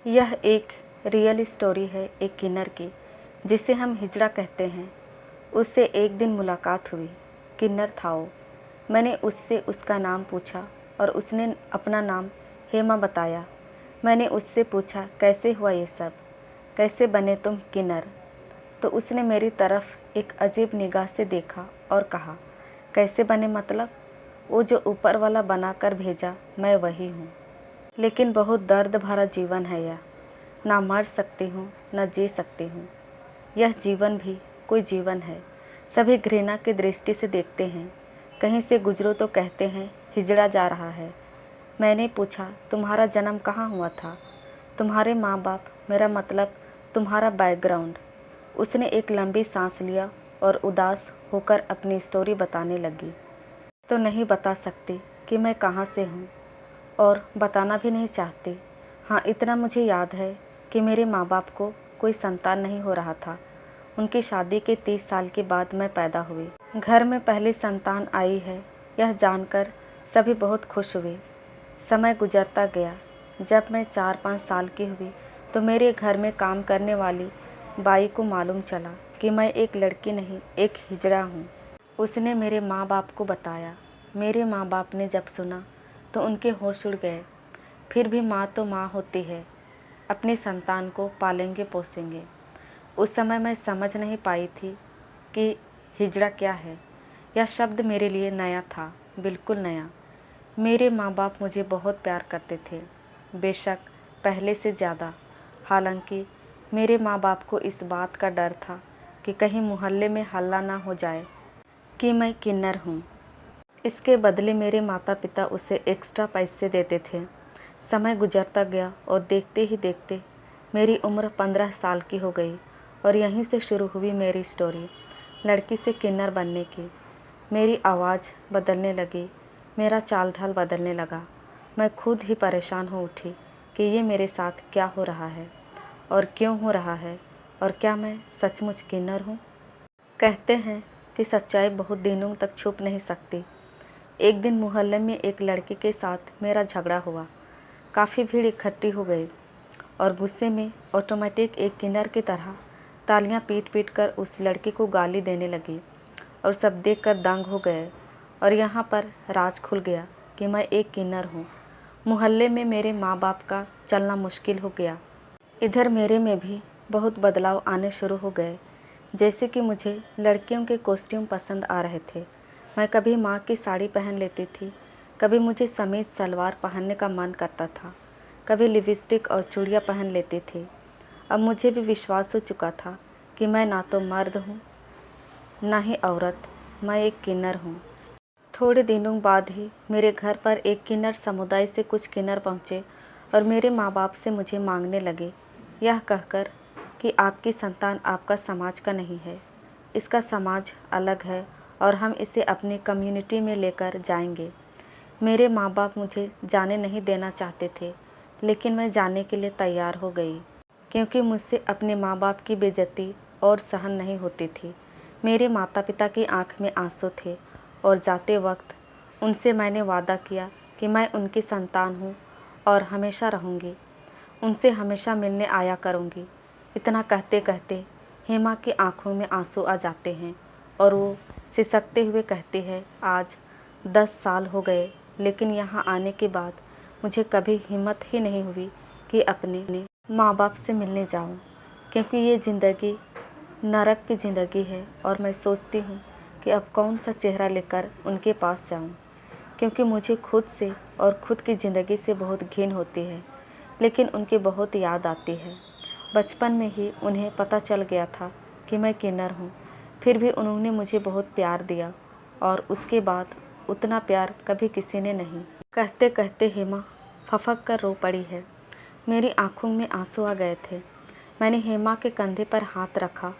यह एक real story है एक किन्नर की, जिसे हम हिजड़ा कहते हैं। उससे एक दिन मुलाकात हुई। किन्नर था वो। मैंने उससे उसका नाम पूछा और उसने अपना नाम हेमा बताया। मैंने उससे पूछा, कैसे हुआ ये सब, कैसे बने तुम किन्नर? तो उसने मेरी तरफ एक अजीब निगाह से देखा और कहा, कैसे बने मतलब? वो जो ऊपर वाला बना कर भेजा, मैं वही हूँ। लेकिन बहुत दर्द भरा जीवन है यह। ना मर सकती हूँ, न जी सकती हूँ। यह जीवन भी कोई जीवन है। सभी घृणा की दृष्टि से देखते हैं। कहीं से गुजरो तो कहते हैं हिजड़ा जा रहा है। मैंने पूछा, तुम्हारा जन्म कहाँ हुआ था? तुम्हारे माँ बाप, मेरा मतलब तुम्हारा बैकग्राउंड। उसने एक लंबी सांस लिया और उदास होकर अपनी स्टोरी बताने लगी। तो नहीं बता सकती कि मैं कहाँ से हूँ और बताना भी नहीं चाहती। हाँ, इतना मुझे याद है कि मेरे माँ बाप को कोई संतान नहीं हो रहा था। उनकी शादी के 30 साल के बाद मैं पैदा हुई। घर में पहली संतान आई है, यह जानकर सभी बहुत खुश हुए। समय गुजरता गया। जब मैं 4-5 साल की हुई तो मेरे घर में काम करने वाली बाई को मालूम चला कि मैं एक लड़की नहीं, एक हिजड़ा हूँ। उसने मेरे माँ बाप को बताया। मेरे माँ बाप ने जब सुना तो उनके होश उड़ गए। फिर भी माँ तो माँ होती है, अपनी संतान को पालेंगे पोसेंगे। उस समय मैं समझ नहीं पाई थी कि हिजड़ा क्या है। यह शब्द मेरे लिए नया था, बिल्कुल नया। मेरे माँ बाप मुझे बहुत प्यार करते थे, बेशक पहले से ज़्यादा। हालांकि मेरे माँ बाप को इस बात का डर था कि कहीं मोहल्ले में हल्ला ना हो जाए कि मैं किन्नर हूँ। इसके बदले मेरे माता पिता उसे एक्स्ट्रा पैसे देते थे। समय गुजरता गया और देखते ही देखते मेरी उम्र 15 साल की हो गई और यहीं से शुरू हुई मेरी स्टोरी, लड़की से किन्नर बनने की। मेरी आवाज़ बदलने लगी, मेरा चाल ढाल बदलने लगा। मैं खुद ही परेशान हो उठी कि ये मेरे साथ क्या हो रहा है और क्यों हो रहा है, और क्या मैं सचमुच किन्नर हूँ? कहते हैं कि सच्चाई बहुत दिनों तक छुप नहीं सकती। एक दिन मोहल्ले में एक लड़के के साथ मेरा झगड़ा हुआ। काफ़ी भीड़ इकट्ठी हो गई और गुस्से में ऑटोमेटिक एक किन्नर की तरह तालियां पीट पीट कर उस लड़के को गाली देने लगी और सब देखकर दंग हो गए। और यहाँ पर राज खुल गया कि मैं एक किन्नर हूँ। मोहल्ले में मेरे माँ बाप का चलना मुश्किल हो गया। इधर मेरे में भी बहुत बदलाव आने शुरू हो गए। जैसे कि मुझे लड़कियों के कॉस्ट्यूम पसंद आ रहे थे। मैं कभी माँ की साड़ी पहन लेती थी, कभी मुझे समीज सलवार पहनने का मन करता था, कभी लिपस्टिक और चूड़ियाँ पहन लेती थी। अब मुझे भी विश्वास हो चुका था कि मैं ना तो मर्द हूँ ना ही औरत, मैं एक किन्नर हूँ। थोड़े दिनों बाद ही मेरे घर पर एक किन्नर समुदाय से कुछ किन्नर पहुँचे और मेरे माँ बाप से मुझे मांगने लगे, यह कहकर कि आपकी संतान आपका समाज का नहीं है, इसका समाज अलग है और हम इसे अपनी कम्युनिटी में लेकर जाएंगे। मेरे माँ बाप मुझे जाने नहीं देना चाहते थे, लेकिन मैं जाने के लिए तैयार हो गई क्योंकि मुझसे अपने माँ बाप की बेइज्जती और सहन नहीं होती थी। मेरे माता पिता की आंख में आंसू थे और जाते वक्त उनसे मैंने वादा किया कि मैं उनकी संतान हूँ और हमेशा रहूँगी, उनसे हमेशा मिलने आया करूँगी। इतना कहते कहते हेमा की आंखों में आंसू आ जाते हैं और वो सिसकते हुए कहती है, आज 10 साल हो गए, लेकिन यहाँ आने के बाद मुझे कभी हिम्मत ही नहीं हुई कि अपने माँ बाप से मिलने जाऊँ, क्योंकि ये ज़िंदगी नरक की ज़िंदगी है और मैं सोचती हूँ कि अब कौन सा चेहरा लेकर उनके पास जाऊँ, क्योंकि मुझे खुद से और खुद की ज़िंदगी से बहुत घिन होती है, लेकिन उनकी बहुत याद आती है। बचपन में ही उन्हें पता चल गया था कि मैं किन्नर हूँ, फिर भी उन्होंने मुझे बहुत प्यार दिया और उसके बाद उतना प्यार कभी किसी ने नहीं। कहते कहते हेमा फफक कर रो पड़ी है। मेरी आंखों में आंसू आ गए थे। मैंने हेमा के कंधे पर हाथ रखा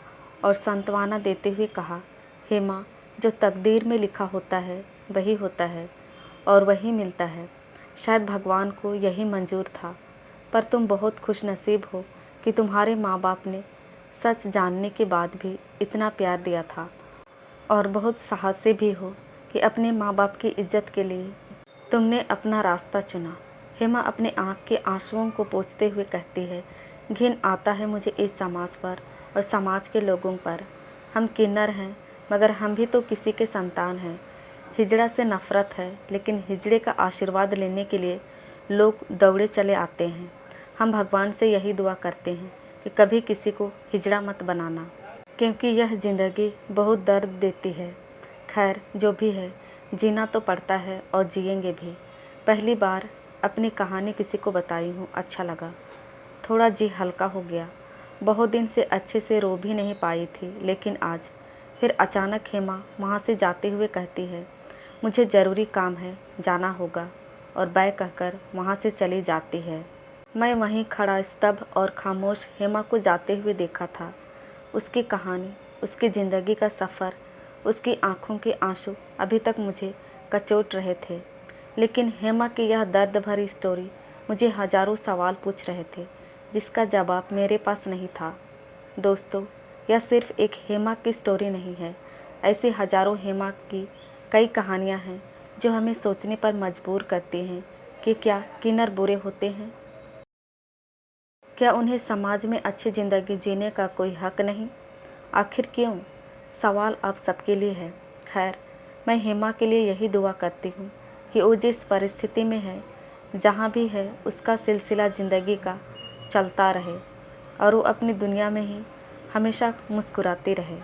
और सांत्वना देते हुए कहा, हेमा, जो तकदीर में लिखा होता है वही होता है और वही मिलता है। शायद भगवान को यही मंजूर था, पर तुम बहुत खुशनसीब हो कि तुम्हारे माँ बाप ने सच जानने के बाद भी इतना प्यार दिया था, और बहुत साहसी भी हो कि अपने माँ बाप की इज्जत के लिए तुमने अपना रास्ता चुना। हेमा अपने आँख के आंसुओं को पोंछते हुए कहती है, घिन आता है मुझे इस समाज पर और समाज के लोगों पर। हम किन्नर हैं, मगर हम भी तो किसी के संतान हैं। हिजड़ा से नफरत है, लेकिन हिजड़े का आशीर्वाद लेने के लिए लोग दौड़े चले आते हैं। हम भगवान से यही दुआ करते हैं कि कभी किसी को हिजड़ा मत बनाना, क्योंकि यह ज़िंदगी बहुत दर्द देती है। खैर, जो भी है, जीना तो पड़ता है और जिएंगे भी। पहली बार अपनी कहानी किसी को बताई हूँ, अच्छा लगा। थोड़ा जी हल्का हो गया। बहुत दिन से अच्छे से रो भी नहीं पाई थी, लेकिन आज फिर अचानक हेमा वहाँ से जाते हुए कहती है, मुझे ज़रूरी काम है, जाना होगा, और बाय कहकर वहाँ से चली जाती है। मैं वहीं खड़ा स्तब्ध और खामोश हेमा को जाते हुए देखा था। उसकी कहानी, उसकी ज़िंदगी का सफ़र, उसकी आँखों के आंसू अभी तक मुझे कचोट रहे थे। लेकिन हेमा की यह दर्द भरी स्टोरी मुझे हज़ारों सवाल पूछ रहे थे, जिसका जवाब मेरे पास नहीं था। दोस्तों, यह सिर्फ़ एक हेमा की स्टोरी नहीं है। ऐसी हज़ारों हेमा की कई कहानियाँ हैं जो हमें सोचने पर मजबूर करती हैं कि क्या किन्नर बुरे होते हैं? क्या उन्हें समाज में अच्छी ज़िंदगी जीने का कोई हक नहीं? आखिर क्यों? सवाल आप सबके लिए है। खैर, मैं हेमा के लिए यही दुआ करती हूँ कि वो जिस परिस्थिति में है, जहाँ भी है, उसका सिलसिला ज़िंदगी का चलता रहे और वो अपनी दुनिया में ही हमेशा मुस्कुराती रहे।